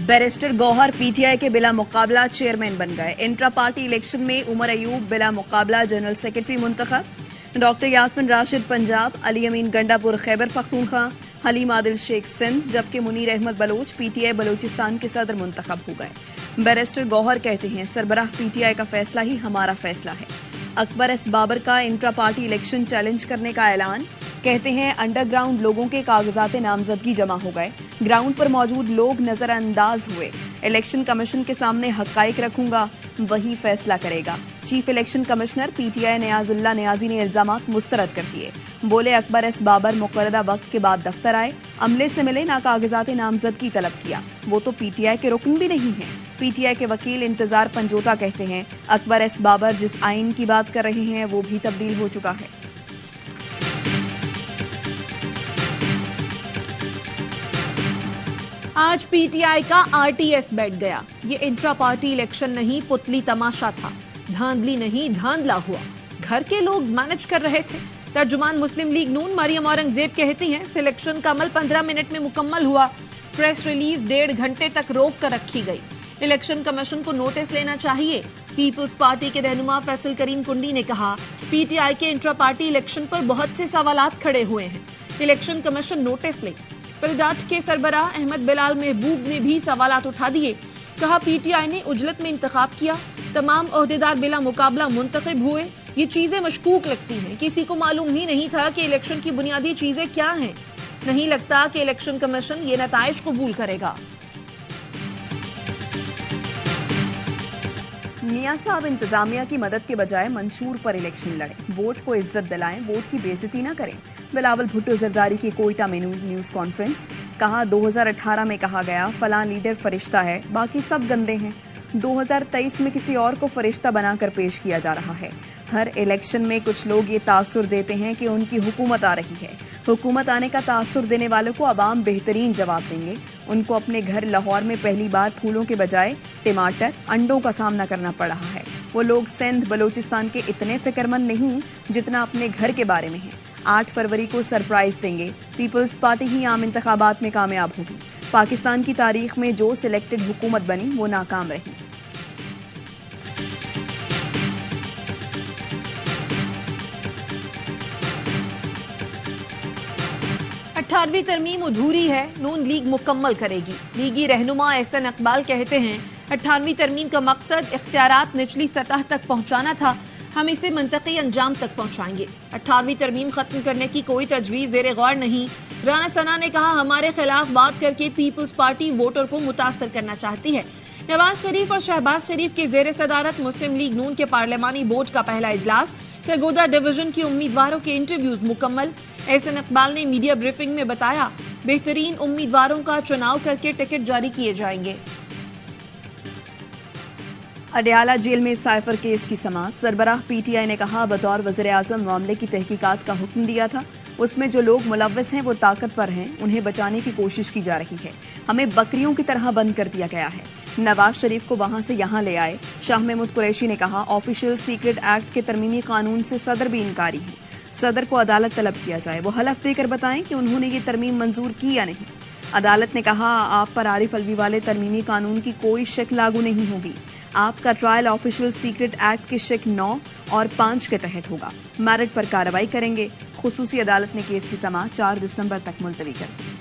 Barrister Gauhar PTI के बिला मुकाबला चेयरमैन बन गए। इंट्रा पार्टी इलेक्शन में उमर अयूब बिला मुकाबला जनरल सेक्रेटरी मुंतखब। डॉक्टर यास्मिन राशिद पंजाब, अली अमीन गंडापुर खैबर पख्तूनख्वा, हलीम आदिल शेख सिंध, जबकि मुनीर अहमद बलोच पीटीआई बलोचिस्तान के सदर मुंतखब हो गए। बैरिस्टर गौहर कहते हैं, सरबराह पीटीआई का फैसला ही हमारा फैसला है। अकबर एस बाबर का इंट्रा पार्टी इलेक्शन चैलेंज करने का ऐलान। कहते हैं, अंडरग्राउंड लोगों के कागजात नामजदगी जमा हो गए, ग्राउंड पर मौजूद लोग नजरअंदाज हुए। इलेक्शन कमीशन के सामने हकाइक रखूंगा, वही फैसला करेगा। Chief election commissioner PTI Niazullah Niazi ने इल्जामात मुस्तरद कर दिए। बोले, अकबर एस बाबर मुकर्ररा वक्त के बाद दफ्तर आए, अमले से मिले, ना कागजात नामजदगी तलब किया। वो तो पीटीआई के रुकन भी नहीं है। पीटीआई के वकील इंतजार पंजोता कहते हैं, अकबर एस बाबर जिस आइन की बात कर रहे हैं वो भी तब्दील हो चुका है। आज पीटीआई का आरटीएस बैठ गया। ये इंट्रा पार्टी इलेक्शन नहीं, पुतली तमाशा था। धांधली नहीं, धांधला हुआ। घर के लोग मैनेज कर रहे थे। तर्जुमान मुस्लिम लीग नून मरियम औरंगजेब कहती हैं, सिलेक्शन का अमल 15 मिनट में मुकम्मल हुआ। प्रेस रिलीज 1.5 घंटे तक रोक कर रखी गई। इलेक्शन कमीशन को नोटिस लेना चाहिए। पीपल्स पार्टी के रहनुमा फैसल करीम कुंडी ने कहा, पीटीआई के इंट्रा पार्टी इलेक्शन पर बहुत से सवालात खड़े हुए हैं, इलेक्शन कमीशन नोटिस ले। पिलडाट के सरबराह अहमद बिलाल महबूब ने भी सवालात उठा दिए। कहा, पीटीआई ने उजलत में इंतखाब किया, तमाम ओहदेदार बिला मुकाबला मुंतखब हुए। ये चीजें मशकूक लगती हैं। किसी को मालूम ही नहीं था कि इलेक्शन की बुनियादी चीजें क्या हैं। नहीं लगता कि इलेक्शन कमीशन ये नताइज कबूल करेगा। मियां साहब इंतजामिया की मदद के बजाय मंशूर पर इलेक्शन लड़े, वोट को इज्जत दिलाएं, वोट की बेइज्जती न करें। बिलावल भुट्टो जरदारी की कोयटा में न्यूज कॉन्फ्रेंस। कहा, 2018 में कहा गया फलां लीडर फरिश्ता है, बाकी सब गंदे हैं। 2023 में किसी और को फरिश्ता बनाकर पेश किया जा रहा है। हर इलेक्शन में कुछ लोग ये तासुर देते हैं कि उनकी हुकूमत आ रही है। हुकूमत आने का तासुर देने वालों को अवाम बेहतरीन जवाब देंगे। उनको अपने घर लाहौर में पहली बार फूलों के बजाय टमाटर, अंडों का सामना करना पड़ रहा है। वो लोग सिंध बलोचिस्तान के इतने फिक्रमंद नहीं जितना अपने घर के बारे में है। 8 फरवरी को सरप्राइज देंगे। पीपल्स पार्टी ही आम इंतखाबात में कामयाब होगी। पाकिस्तान की तारीख में जो सिलेक्टेड हुकूमत बनी वो नाकाम रही। 18वीं तरमीम अधूरी है, नून लीग मुकम्मल करेगी। लीगी रहनुमा एहसन इकबाल कहते हैं, 18वीं तरमीम का मकसद इख्तियारात निचली सतह तक पहुंचाना था, हम इसे मंतकी अंजाम तक पहुंचाएंगे। 18वीं तरमीम खत्म करने की कोई तजवीज ज़ेरे गौर नहीं। राना सना ने कहा, हमारे खिलाफ बात करके पीपल्स पार्टी वोटर को मुतासर करना चाहती है। नवाज शरीफ और शहबाज शरीफ के जेर सदारत मुस्लिम लीग नून के पार्लिमानी बोर्ड का पहला इजलास, सरगोदा डिवीजन के उम्मीदवारों के इंटरव्यूज मुकम्मल। एहसन इकबाल ने मीडिया ब्रीफिंग में बताया, बेहतरीन उम्मीदवारों का चुनाव करके टिकट जारी किए जाएंगे। अडयाला जेल में साइफर केस की समाअत। सरबराह पीटीआई ने कहा, बतौर वज़ीर आज़म मामले की तहकीकात का हुक्म दिया था। उसमें जो लोग मुलव्वस हैं वो ताकतवर हैं, उन्हें बचाने की कोशिश की जा रही है। हमें बकरियों की तरह बंद कर दिया गया है। नवाज शरीफ को वहां से यहां ले आए। शाह महमूद कुरैशी ने कहा, ऑफिशियल सीक्रेट एक्ट के तरमीमी कानून से सदर भी इनकारी है। सदर को अदालत तलब किया जाए, वो हलफ देकर बताएं कि उन्होंने ये तरमीम मंजूर की या नहीं। अदालत ने कहा, आप पर आरिफ अलवी वाले तरमीमी कानून की कोई शक लागू नहीं होगी। आपका ट्रायल ऑफिशियल सीक्रेट एक्ट के शक 9 और 5 के तहत होगा। मेरिट पर कार्रवाई करेंगे। खुसूसी अदालत ने केस की समाअत 4 दिसंबर तक मुलतवी कर दी।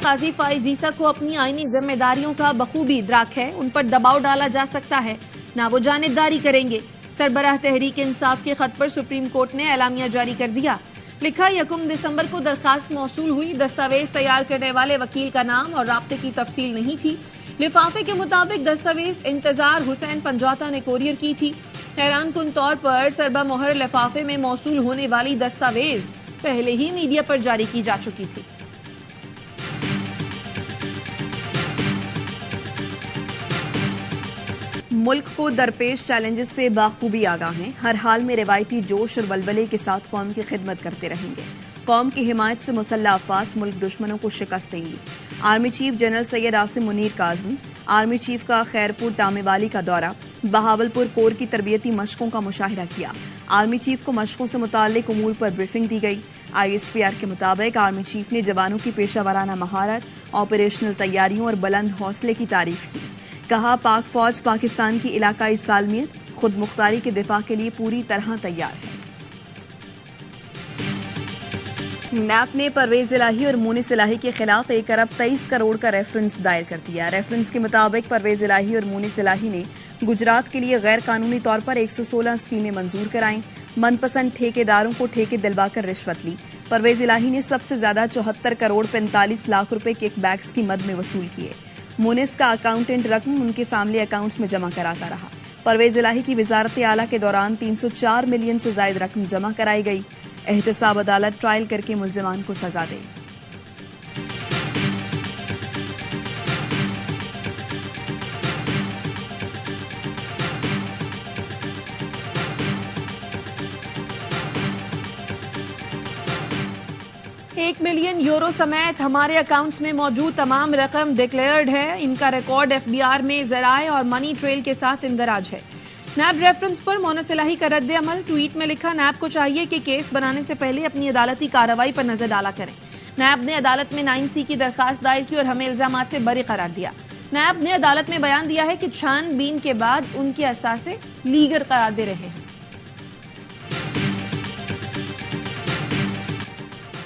काजी फाइज ईसा को अपनी आईनी जिम्मेदारियों का बखूबी इदराक है, उन पर दबाव डाला जा सकता है, ना वो जानिबदारी करेंगे। सरबराह तहरीक इंसाफ के खत पर सुप्रीम कोर्ट ने एलामिया जारी कर दिया। लिखा, 1 दिसंबर को दरखास्त मौसूल हुई, दस्तावेज तैयार करने वाले वकील का नाम और राब्ते की तफसील नहीं थी। लिफाफे के मुताबिक दस्तावेज इंतजार हुसैन पंजाता ने कोरियर की थी। हैरान कुन तौर पर सरबा मोहर लिफाफे में मौसूल होने वाली दस्तावेज पहले ही मीडिया पर जारी की जा चुकी थी। मुल्क को दरपेश चैलेंजेस से बाखूबी आगाह हैं। हर हाल में रिवायती जोश और बलबले के साथ कौम की खिदमत करते रहेंगे। कौम की हिमायत से मुसल्लह अफवाज मुल्क दुश्मनों को शिकस्त देंगी। Army chief general Syed Asim Munir Kazim, army chief का खैरपुर तामेवाली का दौरा, बहावलपुर कोर की तरबियती मशकों का मुशाहिदा किया। आर्मी चीफ को मशकों से मुताल्लिक उमूर पर ब्रीफिंग दी गई। ISPR के मुताबिक आर्मी चीफ ने जवानों की पेशा वराना महारत, ऑपरेशनल तैयारियों और बुलंद हौसले की तारीफ की। कहा, पाक फौज पाकिस्तान की इलाकाई सालमियत, खुद मुख्तारी के दिफा के लिए पूरी तरह तैयार है। नैप ने परवेज इलाही और मुनिस इलाही के खिलाफ 1 अरब 23 करोड़ का रेफरेंस दायर कर दिया। रेफरेंस के मुताबिक परवेज इलाही और मुनिस इलाही ने गुजरात के लिए गैर कानूनी तौर पर 116 स्कीमें मंजूर कराईं, मनपसंद ठेकेदारों को ठेके दिलवाकर रिश्वत ली। परवेज इलाही ने सबसे ज्यादा 74 करोड़ 45 लाख रुपए किकबैक्स की मद में वसूल किए। मुनिस का अकाउंटेंट रकम उनके फैमिली अकाउंट्स में जमा कराता रहा। परवेज इलाही की वजारत आला के दौरान 304 मिलियन से ज्यादा रकम जमा कराई गई। एहतसाब अदालत ट्रायल करके मुल्जिमान को सजा दे। €1 मिलियन समेत हमारे अकाउंट्स में मौजूद तमाम रकम डिक्लेयर्ड है। इनका रिकॉर्ड FBI में ज़राए और मनी ट्रेल के साथ इंदराज है। नैब रेफरेंस पर मुनिस इलाही का रद्द अमल, ट्वीट में लिखा, नैब को चाहिए कि केस बनाने से पहले अपनी अदालती कार्रवाई पर नजर डाला करें। नैब ने अदालत में 9C की दरखास्त दायर की और हमें इल्जामात से बरी करार दिया। नैब ने अदालत में बयान दिया है कि छानबीन के बाद उनके असासे लीगल करार दे रहे हैं।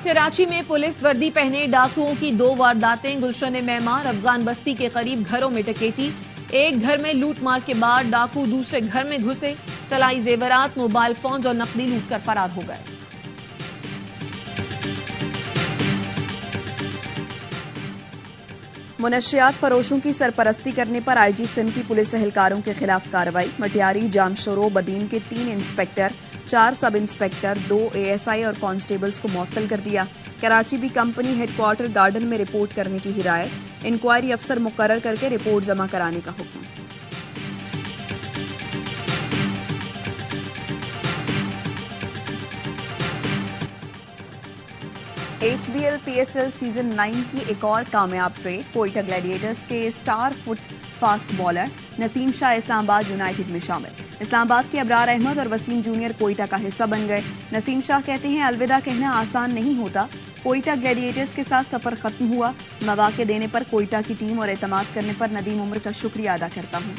कराची में पुलिस वर्दी पहने डाकुओं की 2 वारदातें, गुलशन मेमार अफगान बस्ती के करीब घरों में डकैती। एक घर में लूट मार के बाद डाकू दूसरे घर में घुसे, तलाई जेवरात, मोबाइल फोन और नकदी लूटकर फरार हो गए। मुनशियात फरोशों की सरपरस्ती करने पर IG सिंध की पुलिस एहलकारों के खिलाफ कार्रवाई। मटियारी, जामशोरो, बदीन के 3 इंस्पेक्टर, 4 सब इंस्पेक्टर, 2 ASI और कांस्टेबल्स को मुअत्तल कर दिया। कराची भी कंपनी हेडक्वार्टर गार्डन में रिपोर्ट करने की हिदायत। इंक्वायरी अफसर मुकर्रर करके रिपोर्ट जमा कराने का हुक्म। HBL PSL सीजन 9 की एक और कामयाब ट्रेड। कोयटा ग्लैडिएटर्स के star foot fast bowler Naseem Shah Islamabad United में शामिल। इस्लामाबाद के अबरार अहमद और वसीम जूनियर कोयटा का हिस्सा बन गए। नसीम शाह कहते हैं, अलविदा कहना आसान नहीं होता। कोयटा ग्लैडिएटर्स के साथ सफर खत्म हुआ। मौके देने पर कोयटा की टीम और एतमाद करने पर नदीम उम्र का शुक्रिया अदा करता हूँ।